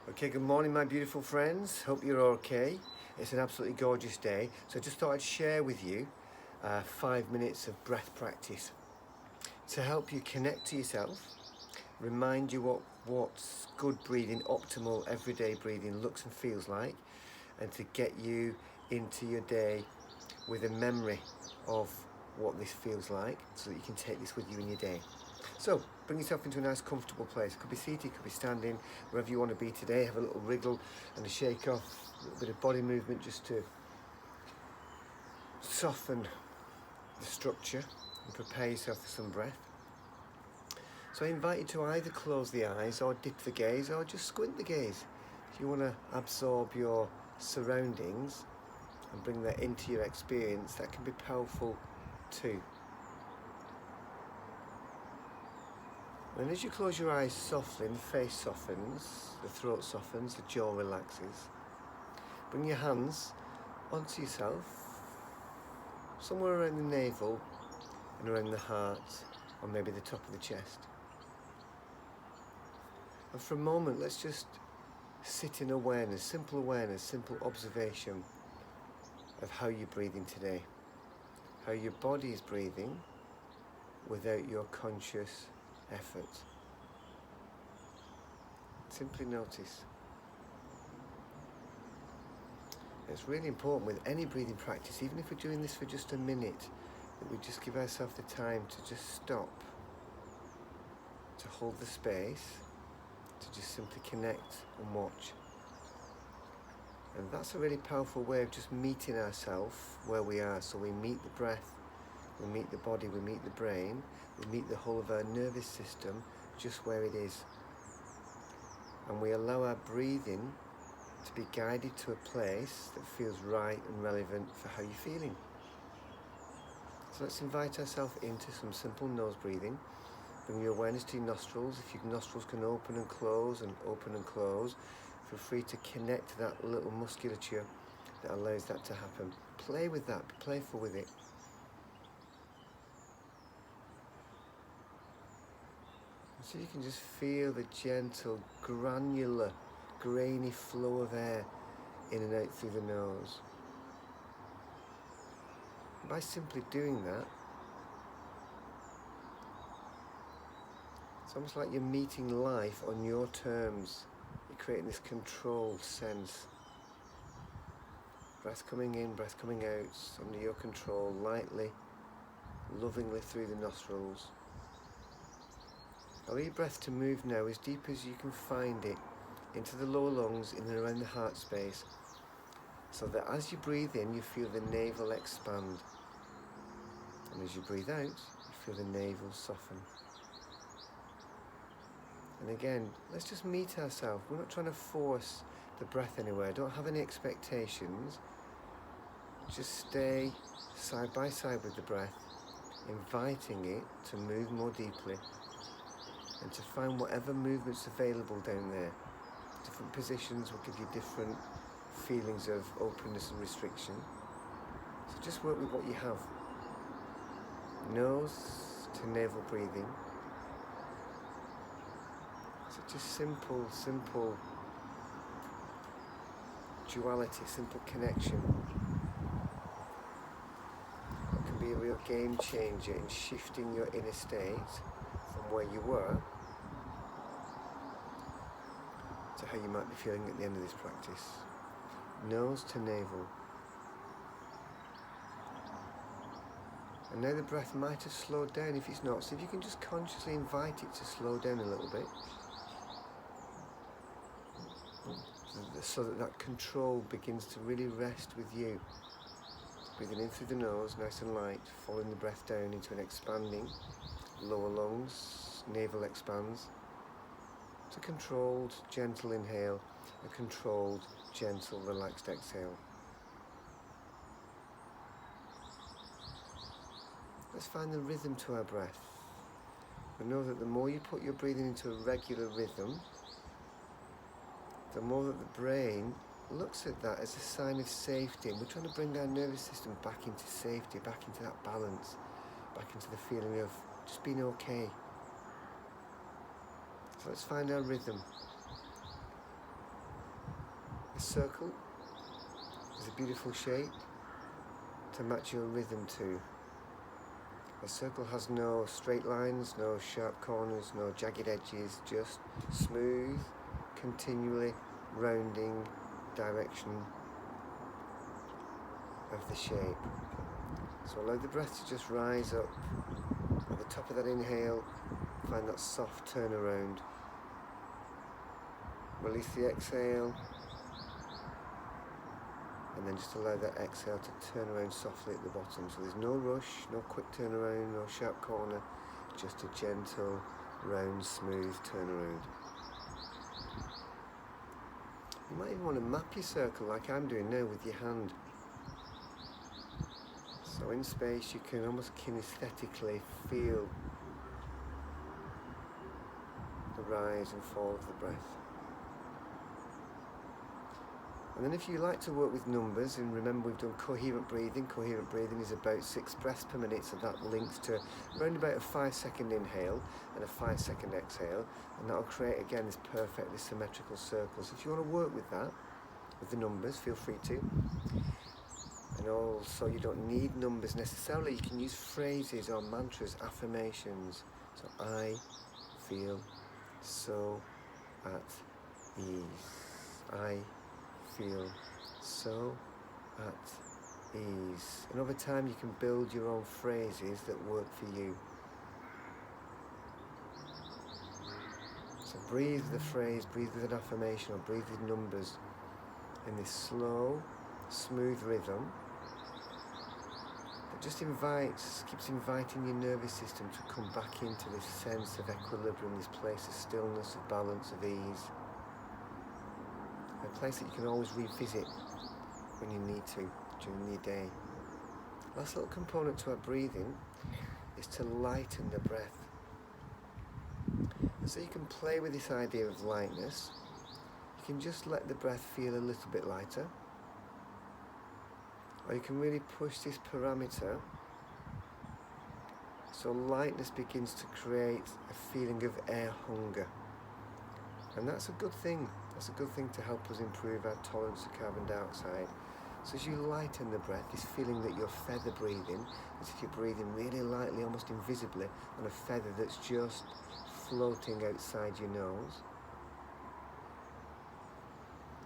Okay, good morning, my beautiful friends. Hope you're okay. It's an absolutely gorgeous day. So I just thought I'd share with you 5 minutes of breath practice to help you connect to yourself, remind you what's good breathing, optimal everyday breathing looks and feels like, and to get you into your day with a memory of what this feels like so that you can take this with you in your day. So bring yourself into a nice comfortable place. Could be seated, could be standing, wherever you want to be today. Have a little wriggle and a shake off, a little bit of body movement just to soften the structure and prepare yourself for some breath. So I invite you to either close the eyes or dip the gaze or just squint the gaze. If you want to absorb your surroundings and bring that into your experience, that can be powerful too. And as you close your eyes softly, the face softens, the throat softens, the jaw relaxes. Bring your hands onto yourself, somewhere around the navel and around the heart, or maybe the top of the chest. And for a moment, let's just sit in awareness, simple observation of how you're breathing today, how your body is breathing without your conscious effort. Simply notice. It's really important with any breathing practice, even if we're doing this for just a minute, that we just give ourselves the time to just stop, to hold the space, to just simply connect and watch. And that's a really powerful way of just meeting ourselves where we are. So we meet the breath, we meet the body, we meet the brain, we meet the whole of our nervous system just where it is. And we allow our breathing to be guided to a place that feels right and relevant for how you're feeling. So let's invite ourselves into some simple nose breathing. Bring your awareness to your nostrils. If your nostrils can open and close, feel free to connect to that little musculature that allows that to happen. Play with that, be playful with it. So you can just feel the gentle, granular, grainy flow of air in and out through the nose. By simply doing that, it's almost like you're meeting life on your terms. You're creating this controlled sense. Breath coming in, breath coming out, under your control, lightly, lovingly through the nostrils. Allow your breath to move now as deep as you can find it into the lower lungs, in and around the heart space, so that as you breathe in, you feel the navel expand. And as you breathe out, you feel the navel soften. And again, let's just meet ourselves. We're not trying to force the breath anywhere. Don't have any expectations. Just stay side by side with the breath, inviting it to move more deeply and to find whatever movement's available down there. Different positions will give you different feelings of openness and restriction. So just work with what you have. Nose to navel breathing. Such a simple duality, simple connection. It can be a real game changer in shifting your inner state from where you were to how you might be feeling at the end of this practice. Nose to navel. And now the breath might have slowed down. If it's not, so if you can just consciously invite it to slow down a little bit, so that control begins to really rest with you. Breathing in through the nose, nice and light, following the breath down into an expanding lower lungs, navel expands. It's a controlled, gentle inhale, a controlled, gentle, relaxed exhale. Let's find the rhythm to our breath. We know that the more you put your breathing into a regular rhythm, the more that the brain looks at that as a sign of safety. And we're trying to bring our nervous system back into safety, back into that balance, back into the feeling of just being okay. So let's find our rhythm. circle is a beautiful shape to match your rhythm to. A circle has no straight lines, no sharp corners, no jagged edges, just smooth, continually rounding direction of the shape. So allow the breath to just rise up. At the top of that inhale, find that soft turnaround. Release the exhale, and then just allow that exhale to turn around softly at the bottom. So there's no rush, no quick turnaround, no sharp corner, just a gentle, round, smooth turnaround. You might even want to map your circle like I'm doing now with your hand. So in space you can almost kinesthetically feel the rise and fall of the breath. And then if you like to work with numbers, and remember we've done coherent breathing. Coherent breathing is about 6 breaths per minute, so that links to around about a 5-second inhale and a 5-second exhale, and that'll create again this perfectly symmetrical circle. So if you want to work with that, with the numbers, feel free to. And also you don't need numbers necessarily, you can use phrases or mantras, affirmations. So I feel so at ease. I feel so at ease. And over time you can build your own phrases that work for you. So breathe the phrase, breathe with an affirmation, or breathe with numbers in this slow, smooth rhythm that just keeps inviting your nervous system to come back into this sense of equilibrium, this place of stillness, of balance, of ease. A place that you can always revisit when you need to during your day. Last little component to our breathing is to lighten the breath. And so you can play with this idea of lightness. You can just let the breath feel a little bit lighter, or you can really push this parameter so lightness begins to create a feeling of air hunger. And that's a good thing. That's a good thing to help us improve our tolerance to carbon dioxide. So as you lighten the breath, this feeling that you're feather breathing, as if you're breathing really lightly, almost invisibly, on a feather that's just floating outside your nose.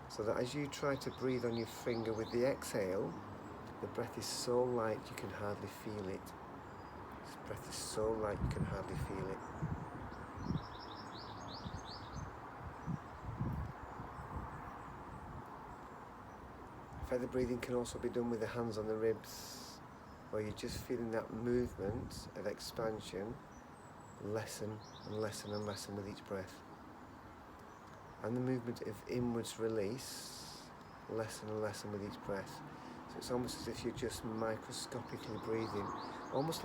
So that as you try to breathe on your finger with the exhale, the breath is so light you can hardly feel it. This breath is so light you can hardly feel it. Feather breathing can also be done with the hands on the ribs, where you're just feeling that movement of expansion lessen and lessen and lessen with each breath. And the movement of inwards release lessen and lessen with each breath. So it's almost as if you're just microscopically breathing, almost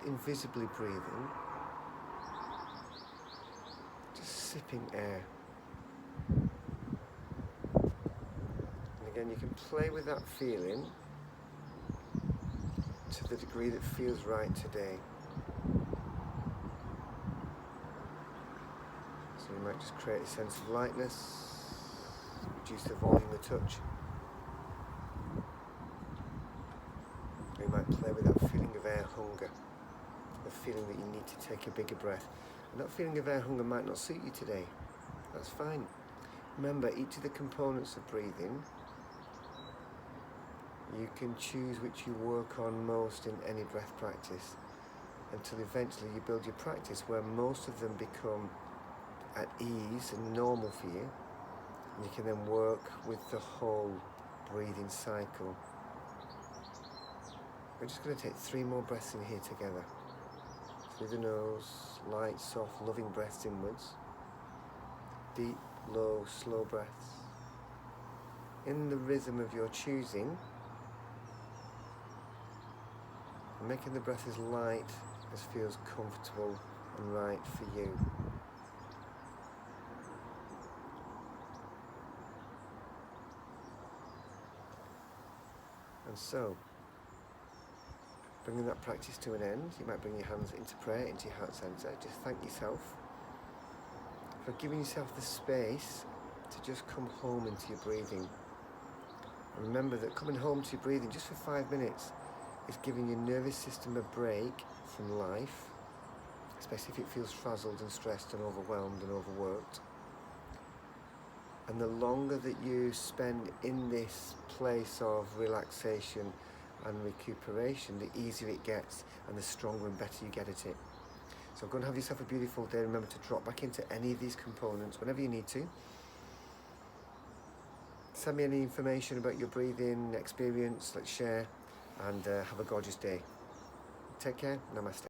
invisibly breathing, just sipping air. Again, you can play with that feeling to the degree that feels right today. So you might just create a sense of lightness, reduce the volume a touch. Or you might play with that feeling of air hunger, the feeling that you need to take a bigger breath. And that feeling of air hunger might not suit you today. That's fine. Remember, each of the components of breathing, you can choose which you work on most in any breath practice, until eventually you build your practice where most of them become at ease and normal for you, and you can then work with the whole breathing cycle. We're just going to take 3 more breaths in here together. Through the nose, light, soft, loving breaths inwards. Deep, low, slow breaths. In the rhythm of your choosing, making the breath as light as feels comfortable and right for you. And so, bringing that practice to an end, you might bring your hands into prayer, into your heart centre. Just thank yourself for giving yourself the space to just come home into your breathing. And remember that coming home to your breathing just for 5 minutes is giving your nervous system a break from life, especially if it feels frazzled and stressed and overwhelmed and overworked. And the longer that you spend in this place of relaxation and recuperation, the easier it gets and the stronger and better you get at it. So go and have yourself a beautiful day. Remember to drop back into any of these components whenever you need to. Send me any information about your breathing experience, let's share, and have a gorgeous day. Take care, namaste.